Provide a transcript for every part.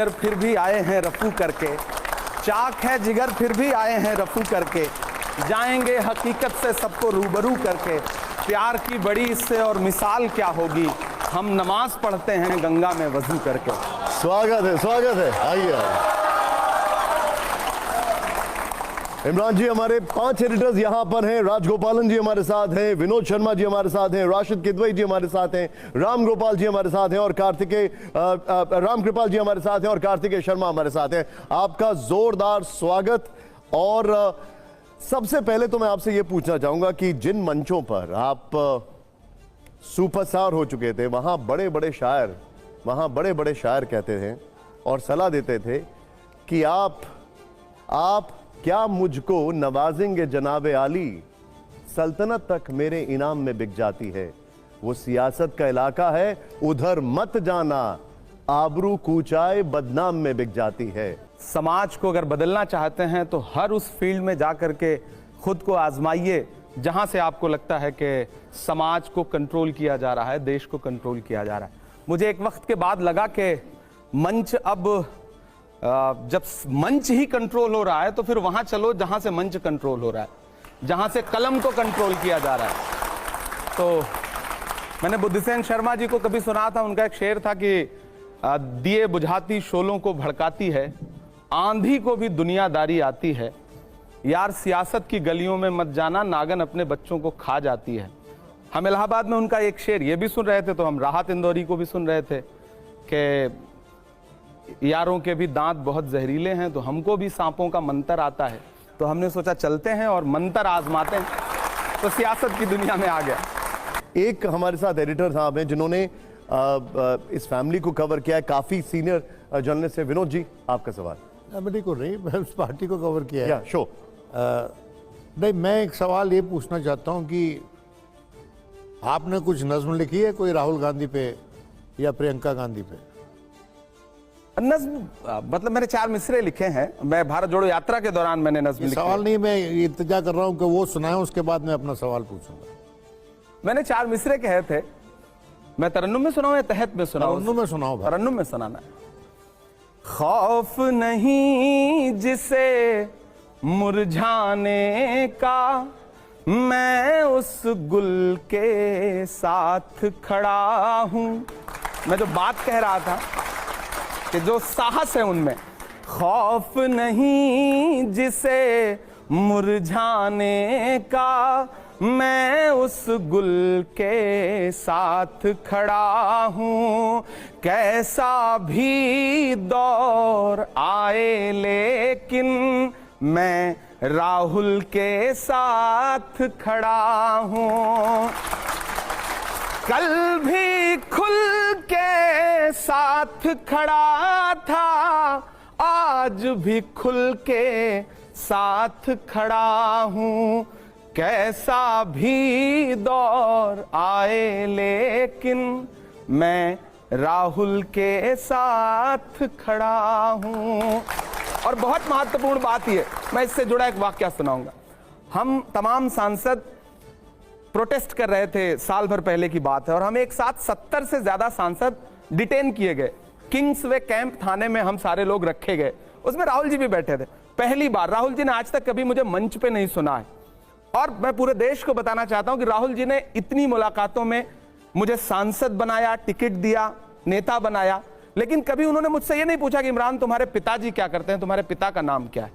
फिर भी आए हैं रफू करके, चाक है जिगर फिर भी आए हैं रफू करके, जाएंगे हकीकत से सबको रूबरू करके, प्यार की बड़ी इससे और मिसाल क्या होगी, हम नमाज पढ़ते हैं गंगा में वजू करके। स्वागत है, आइए। इमरान जी, हमारे 5 एडिटर्स यहाँ पर हैं। राजगोपालन जी हमारे साथ हैं, विनोद शर्मा जी हमारे साथ हैं, राशिद किदवई जी हमारे साथ हैं, राम गोपाल जी हमारे साथ हैं और राम कृपाल जी हमारे साथ हैं और कार्तिकेय शर्मा हमारे साथ हैं। आपका जोरदार स्वागत। और सबसे पहले तो मैं आपसे ये पूछना चाहूंगा कि जिन मंचों पर आप सुपरस्टार हो चुके थे, वहां बड़े बड़े शायर कहते थे और सलाह देते थे कि आप क्या मुझको नवाजेंगे जनाबे आली, सल्तनत तक मेरे इनाम में बिक जाती है। वो सियासत का इलाका है, उधर मत जाना, आबरू कूचाए बदनाम में बिक जाती है। समाज को अगर बदलना चाहते हैं तो हर उस फील्ड में जाकर के खुद को आजमाइए जहां से आपको लगता है कि समाज को कंट्रोल किया जा रहा है, देश को कंट्रोल किया जा रहा है। मुझे एक वक्त के बाद लगा कि मंच अब जब मंच ही कंट्रोल हो रहा है तो फिर वहां चलो जहां से मंच कंट्रोल हो रहा है, जहां से कलम को कंट्रोल किया जा रहा है। तो मैंने बुद्धिसेन शर्मा जी को कभी सुना था, उनका एक शेर था कि दिए बुझाती शोलों को भड़काती है, आंधी को भी दुनियादारी आती है, यार सियासत की गलियों में मत जाना, नागन अपने बच्चों को खा जाती है। हम इलाहाबाद में उनका एक शेर ये भी सुन रहे थे, तो हम राहत इंदौरी को भी सुन रहे थे कि यारों के भी दांत बहुत जहरीले हैं, तो हमको भी सांपों का मंतर आता है। तो हमने सोचा चलते हैं और मंतर आजमाते हैं, तो सियासत की दुनिया में आ गया। एक हमारे साथ एडिटर साहब हैं जिन्होंने इस फैमिली को कवर किया है, काफी सीनियर जर्नलिस्ट है। विनोद जी, आपका सवाल। फैमिली को नहीं, मैं उस पार्टी को कवर किया है। शो नहीं, मैं एक सवाल ये पूछना चाहता हूँ कि आपने कुछ नज्म लिखी है कोई राहुल गांधी पे या प्रियंका गांधी पे? नज्म मतलब मैंने 4 मिसरे लिखे हैं, मैं भारत जोड़ो यात्रा के दौरान मैंने नज्म लिखे। सवाल नहीं, मैं इंतजार कर रहा हूँ कि वो सुनाए, उसके बाद मैं अपना सवाल पूछूंगा। मैंने 4 मिसरे कहे थे। मैं तरन्नुम में सुनाऊं या तहत में सुनाऊं? तरन्नुम में सुनाओ। तरन्नुम में सुनाना है। खौफ नहीं जिसे मुरझाने का, मैं उस गुल के साथ खड़ा हूं। मैं जो बात कह रहा था कि जो साहस है उनमें, खौफ नहीं जिसे मुरझाने का, मैं उस गुल के साथ खड़ा हूँ। कैसा भी दौर आए लेकिन मैं राहुल के साथ खड़ा हूँ। कल भी खुल के साथ खड़ा था, आज भी खुल के साथ खड़ा हूँ। कैसा भी दौर आए लेकिन मैं राहुल के साथ खड़ा हूँ। और बहुत महत्वपूर्ण बात ये, मैं इससे जुड़ा एक वाक्या सुनाऊंगा। हम तमाम सांसद प्रोटेस्ट कर रहे थे, साल भर पहले की बात है, और हम एक साथ 70 से ज्यादा सांसद डिटेन किए गए। किंग्सवे कैंप थाने में हम सारे लोग रखे गए, उसमें राहुल जी भी बैठे थे। पहली बार राहुल जी ने आज तक कभी मुझे मंच पे नहीं सुना है, और मैं पूरे देश को बताना चाहता हूं कि राहुल जी ने इतनी मुलाकातों में मुझे सांसद बनाया, टिकट दिया, नेता बनाया, लेकिन कभी उन्होंने मुझसे ये नहीं पूछा कि इमरान तुम्हारे पिताजी क्या करते हैं, तुम्हारे पिता का नाम क्या है।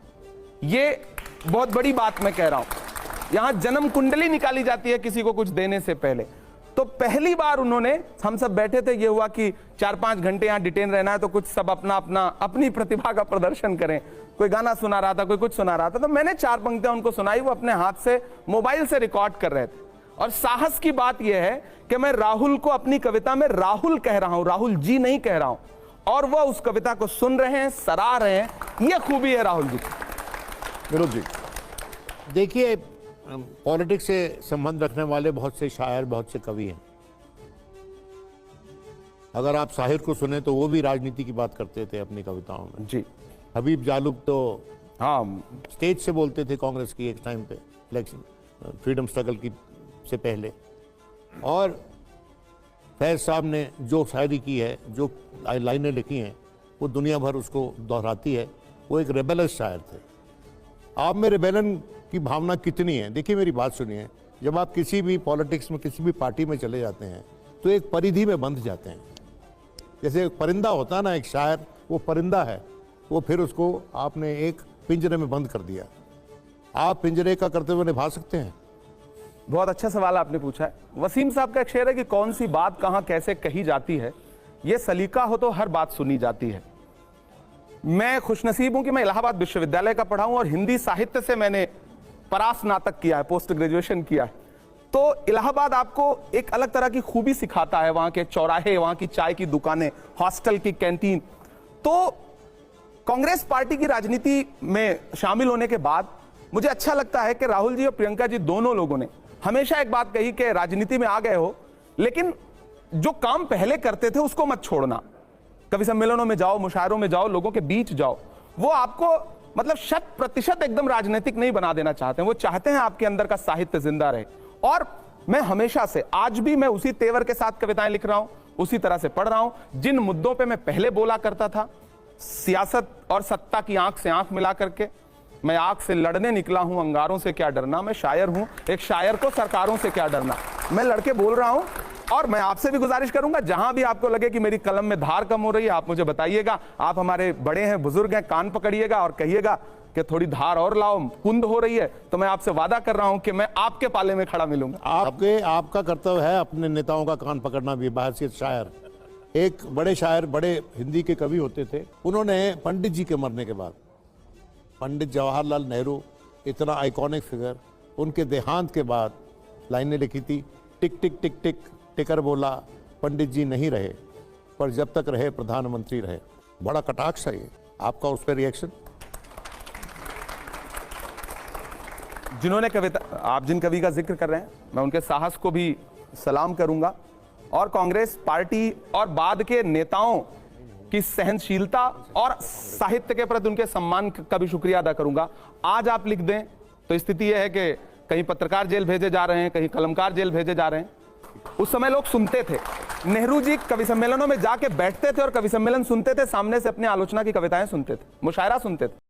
ये बहुत बड़ी बात मैं कह रहा हूं। यहां जन्म कुंडली निकाली जाती है किसी को कुछ देने से पहले। तो पहली बार उन्होंने, हम सब बैठे थे, ये हुआ कि 4-5 घंटे यहां डिटेन रहना है तो कुछ सब अपनी प्रतिभा का प्रदर्शन करें। कोई गाना सुना रहा था, कोई कुछ सुना रहा था, तो मैंने 4 पंक्तियां उनको सुनाई। वो अपने हाथ से मोबाइल से रिकॉर्ड कर रहे थे। और साहस की बात यह है कि मैं राहुल को अपनी कविता में राहुल कह रहा हूं, राहुल जी नहीं कह रहा हूं, और वह उस कविता को सुन रहे हैं, सराह रहे हैं। यह खूबी है राहुल जी की। विनोद जी, देखिए, पॉलिटिक्स से संबंध रखने वाले बहुत से शायर, बहुत से कवि हैं। अगर आप साहिर को सुने तो वो भी राजनीति की बात करते थे अपनी कविताओं में जी। हबीब जालुब तो हाँ, स्टेज से बोलते थे कांग्रेस की एक टाइम पे, इलेक्शन फ्रीडम स्ट्रगल की से पहले। और फैज साहब ने जो शायरी की है, जो लाइनें लिखी हैं, वो दुनिया भर उसको दोहराती है। वो एक रेबेलस शायर थे। आप में रेबेलन की भावना कितनी है? देखिए मेरी बात सुनिए, जब आप किसी भी पॉलिटिक्स में किसी भी पार्टी में चले जाते हैं तो एक परिधि में बंध जाते हैं। जैसे एक परिंदा होता है ना, एक शायर, वो परिंदा है, वो फिर उसको आपने एक पिंजरे में बंद कर दिया। आप पिंजरे का कर्तव्य निभा सकते हैं? बहुत अच्छा सवाल आपने पूछा है। वसीम साहब का एक शेर है कि कौन सी बात कहां कैसे कही जाती है, यह सलीका हो तो हर बात सुनी जाती है। मैं खुशनसीब हूं कि मैं इलाहाबाद विश्वविद्यालय का पढ़ा हूं और हिंदी साहित्य से मैंने परास्नातक किया है, पोस्ट ग्रेजुएशन किया है। तो इलाहाबाद आपको एक अलग तरह की खूबी सिखाता है, वहां के चौराहे, वहां की चाय की दुकानें, हॉस्टल की कैंटीन। तो कांग्रेस पार्टी की राजनीति में शामिल होने के बाद मुझे अच्छा लगता है कि राहुल जी और प्रियंका जी दोनों लोगों ने हमेशा एक बात कही कि राजनीति में आ गए हो, लेकिन जो काम पहले करते थे उसको मत छोड़ना। कवि सम्मेलनों में जाओ, मुशायरों में जाओ, लोगों के बीच जाओ। वो आपको मतलब 100% एकदम राजनीतिक नहीं बना देना चाहते हैं। वो चाहते हैं आपके अंदर का साहित्य जिंदा रहे। और मैं हमेशा से, आज भी मैं उसी तेवर के साथ कविताएं लिख रहा हूं, उसी तरह से पढ़ रहा हूं। जिन मुद्दों पे मैं पहले बोला करता था, सियासत और सत्ता की आंख से आंख मिला करके, मैं आग से लड़ने निकला हूं, अंगारों से क्या डरना। मैं शायर हूं, एक शायर को सरकारों से क्या डरना। मैं लड़के बोल रहा हूं और मैं आपसे भी गुजारिश करूंगा, जहां भी आपको लगे कि मेरी कलम में धार कम हो रही है, आप मुझे बताइएगा। आप हमारे बड़े हैं, बुजुर्ग हैं, कान पकड़िएगा और कहिएगा कि थोड़ी धार और लाओ, कुंद हो रही है। तो मैं आपसे वादा कर रहा हूं कि मैं आपके पाले में खड़ा मिलूंगा। आपका कर्तव्य है अपने नेताओं का कान पकड़ना भी। बहैसियत शायर, एक बड़े शायर, बड़े हिंदी के कवि होते थे, उन्होंने पंडित जी के मरने के बाद, पंडित जवाहरलाल नेहरू, इतना आइकॉनिक फिगर, उनके देहांत के बाद लाइनें लिखी थी, टिक टिक टिक टिक टिकर बोला पंडित जी नहीं रहे, पर जब तक रहे प्रधानमंत्री रहे। बड़ा कटाक्ष है ये। आपका उस पर रिएक्शन? जिन्होंने कविता, आप जिन कवि का जिक्र कर रहे हैं, मैं उनके साहस को भी सलाम करूंगा और कांग्रेस पार्टी और बाद के नेताओं की सहनशीलता और साहित्य के प्रति उनके सम्मान का भी शुक्रिया अदा करूंगा। आज आप लिख दें तो स्थिति यह है कि कहीं पत्रकार जेल भेजे जा रहे हैं, कहीं कलमकार जेल भेजे जा रहे हैं। उस समय लोग सुनते थे, नेहरू जी कवि सम्मेलनों में जाके बैठते थे और कवि सम्मेलन सुनते थे, सामने से अपनी आलोचना की कविताएं सुनते थे, मुशायरा सुनते थे।